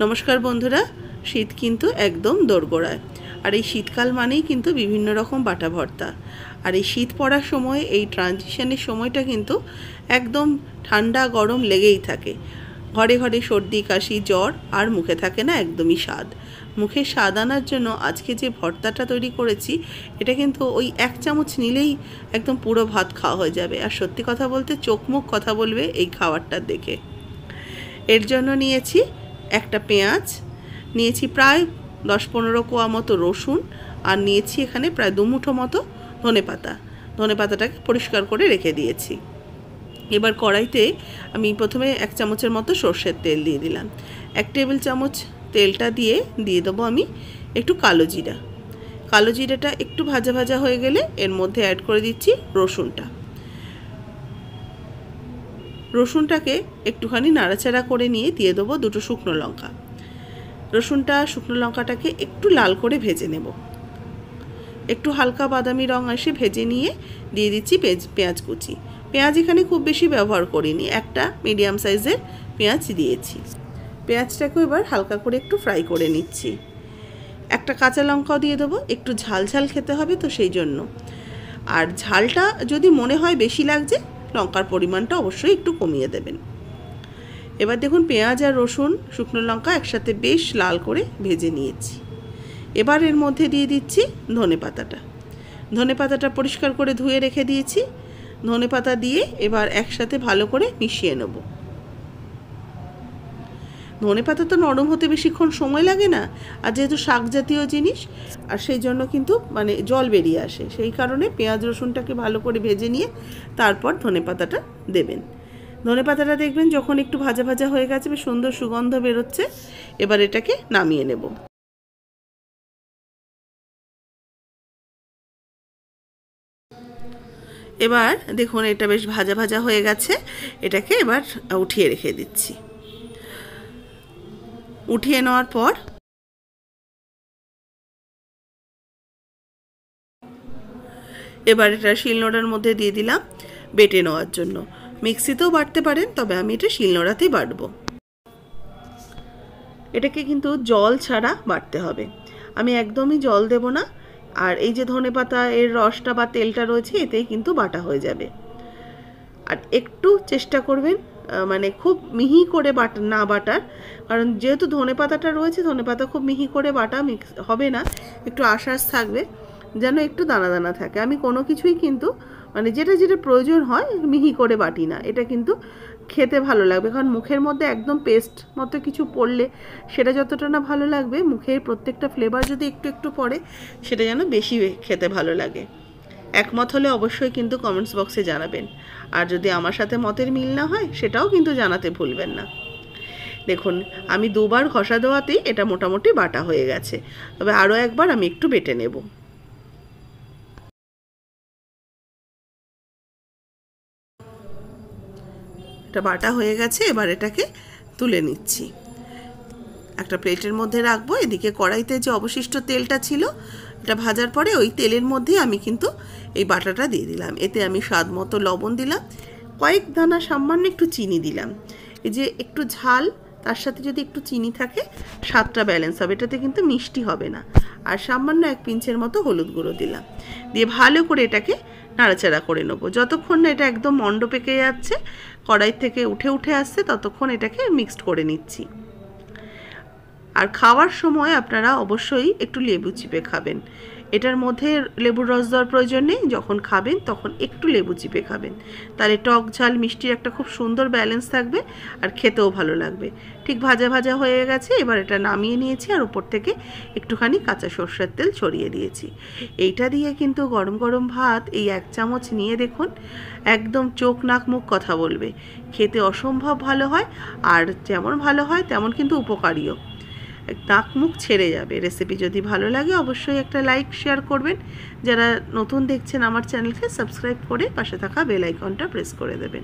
নমস্কার বন্ধুরা, শীত কিন্তু একদম দোরগোড়ায়। আর এই শীতকাল মানেই কিন্তু বিভিন্ন রকম বাটা ভর্তা। আর এই শীত পড়ার সময়, এই ট্রানজিশনের সময়টা কিন্তু একদম ঠান্ডা গরম লেগেই থাকে। ঘরে ঘরে সর্দি কাশি জ্বর, আর মুখে থাকে না একদমই স্বাদ। মুখে স্বাদ আনার জন্য আজকে যে ভর্তাটা তৈরি করেছি, এটা কিন্তু ওই 1 চামচ নিলেই একদম পুরো ভাত খাওয়া হয়ে যাবে। আর সত্যি কথা বলতে চোখ মুখ কথা বলবে এই খাবারটা দেখে। এর জন্য নিয়েছি একটা পেঁয়াজ, নিয়েছি প্রায় 10-15 কোয়া মতো রসুন, আর নিয়েছি এখানে প্রায় 2 মুঠো মতো ধনেপাতা। ধনেপাতাটাকে পরিষ্কার করে রেখে দিয়েছি। এবার কড়াইতে আমি প্রথমে 1 চামচের মতো সর্ষের তেল দিয়ে দিলাম। 1 টেবিল চামচ তেলটা দিয়ে দেবো আমি একটু কালো জিরা। কালো জিরাটা একটু ভাজা ভাজা হয়ে গেলে এর মধ্যে অ্যাড করে দিচ্ছি রসুনটা। রসুনটাকে একটুখানি নাড়াচাড়া করে নিয়ে দিয়ে দেবো 2 শুকনো লঙ্কা। রসুনটা শুকনো লঙ্কাটাকে একটু লাল করে ভেজে নেব। একটু হালকা বাদামি রং আসে ভেজে নিয়ে দিয়ে দিচ্ছি পেঁয়াজ কুচি। পেঁয়াজ এখানে খুব বেশি ব্যবহার করিনি, একটা মিডিয়াম সাইজের পেঁয়াজ দিয়েছি। পেঁয়াজটাকে এবার হালকা করে একটু ফ্রাই করে নিচ্ছি। একটা কাঁচা লঙ্কাও দিয়ে দেবো, একটু ঝাল ঝাল খেতে হবে তো সেই জন্য। আর ঝালটা যদি মনে হয় বেশি লাগছে, লঙ্কার পরিমাণটা অবশ্যই একটু কমিয়ে দেবেন। এবার দেখুন পেঁয়াজ আর রসুন শুকনো লঙ্কা একসাথে বেশ লাল করে ভেজে নিয়েছি। এবার এর মধ্যে দিয়ে দিচ্ছি ধনেপাতাটা। ধনেপাতাটা পরিষ্কার করে ধুয়ে রেখে দিয়েছি। ধনেপাতা দিয়ে এবার একসাথে ভালো করে মিশিয়ে নেব। ধনেপাতা তো নরম হতে বেশিক্ষণ সময় লাগে না, আর যেহেতু শাক জাতীয় জিনিস, আর সেই জন্য কিন্তু জল বেরিয়ে আসে। সেই কারণে পেঁয়াজ রসুনটাকে ভালো করে ভেজে নিয়ে তারপর ধনেপাতাটা দেবেন। ধনেপাতাটা দেখবেন যখন একটু ভাজা ভাজা হয়ে গেছে, বেশ সুন্দর সুগন্ধ বেরোচ্ছে। এবার এটাকে নামিয়ে নেব। এবার দেখুন এটা বেশ ভাজা ভাজা হয়ে গেছে। এটাকে এবার উঠিয়ে রেখে দিচ্ছি। উঠিয়ে নেওয়ার পর এবার এটা শিলনোড়ার মধ্যে দিয়ে দিলাম বেটে নেওয়ার জন্য। মিক্সিতেও বাটতে পারেন, তবে আমি এটা শিলনোড়াতেই বাটবো। এটাকে কিন্তু জল ছাড়া বাটতে হবে, আমি একদমই জল দেব না। আর এই যে ধনেপাতা এর রসটা বা তেলটা রয়েছে, এতেই কিন্তু বাটা হয়ে যাবে। আর একটু চেষ্টা করবেন খুব মিহি করে না বাটার, কারণ যেহেতু ধনেপাতাটা রয়েছে, ধনেপাতা খুব মিহি করে বাটা হবে না, একটু আশ্বাস থাকবে যেন একটু দানা দানা থাকে। আমি কোনো কিছুই কিন্তু যেটা যেটা প্রয়োজন হয় মিহি করে বাটি না। এটা কিন্তু খেতে ভালো লাগবে, কারণ মুখের মধ্যে একদম পেস্ট মতো কিছু পড়লে সেটা যতটা না ভালো লাগবে, মুখের প্রত্যেকটা ফ্লেভার যদি একটু একটু পড়ে, সেটা যেন বেশি খেতে ভালো লাগে। একমত হলে অবশ্যই কিন্তু কমেন্টস বক্সে জানাবেন। আর যদি আমার সাথে মতের মিল না হয়, সেটাও কিন্তু জানাতে ভুলবেন না। দেখুন আমি 2 বার ঘষা দেওয়াতেই এটা মোটামুটি বাটা হয়ে গেছে, তবে আরও একবার আমি একটু বেটে নেব। এটা বাটা হয়ে গেছে, এবার এটাকে তুলে নিচ্ছি। একটা প্লেটের মধ্যে রাখবো। এদিকে কড়াইতে যে অবশিষ্ট তেলটা ছিল, এটা ভাজার পরে ওই তেলের মধ্যেই আমি কিন্তু এই বাটাটা দিয়ে দিলাম। এতে আমি স্বাদ মতো লবণ দিলাম, কয়েক দানা সামান্য একটু চিনি দিলাম। এই যে একটু ঝাল, তার সাথে যদি একটু চিনি থাকে, স্বাদটা ব্যালেন্স হবে। এটাতে কিন্তু মিষ্টি হবে না। আর সামান্য 1 পিঞ্চের মতো হলুদ গুঁড়ো দিলাম, দিয়ে ভালো করে এটাকে নাড়াচাড়া করে নেবো। যতক্ষণ না এটা একদম মন্ড পেকে যাচ্ছে, কড়াই থেকে উঠে উঠে আসছে, ততক্ষণ এটাকে মিক্সড করে নিচ্ছি। আর খাওয়ার সময় আপনারা অবশ্যই একটু লেবু চিপে খাবেন। এটার মধ্যে লেবুর রস দেওয়ার প্রয়োজন নেই, যখন খাবেন তখন একটু লেবু চিপে খাবেন, তাহলে টক ঝাল মিষ্টির একটা খুব সুন্দর ব্যালেন্স থাকবে, আর খেতেও ভালো লাগবে। ঠিক ভাজা ভাজা হয়ে গেছে, এবার এটা নামিয়ে নিয়েছি, আর উপর থেকে একটুখানি কাঁচা সর্ষের তেল ছড়িয়ে দিয়েছি। এইটা দিয়ে কিন্তু গরম গরম ভাত এই 1 চামচ নিয়ে দেখুন, একদম চোখ নাক মুখ কথা বলবে। খেতে অসম্ভব ভালো হয়, আর যেমন ভালো হয় তেমন কিন্তু উপকারীও। নাক মুখ ছেড়ে যাবে। রেসিপি যদি ভালো লাগে অবশ্যই একটা লাইক শেয়ার করবেন। যারা নতুন দেখছেন আমার চ্যানেলকে সাবস্ক্রাইব করে পাশে থাকা বেল আইকনটা প্রেস করে দেবেন।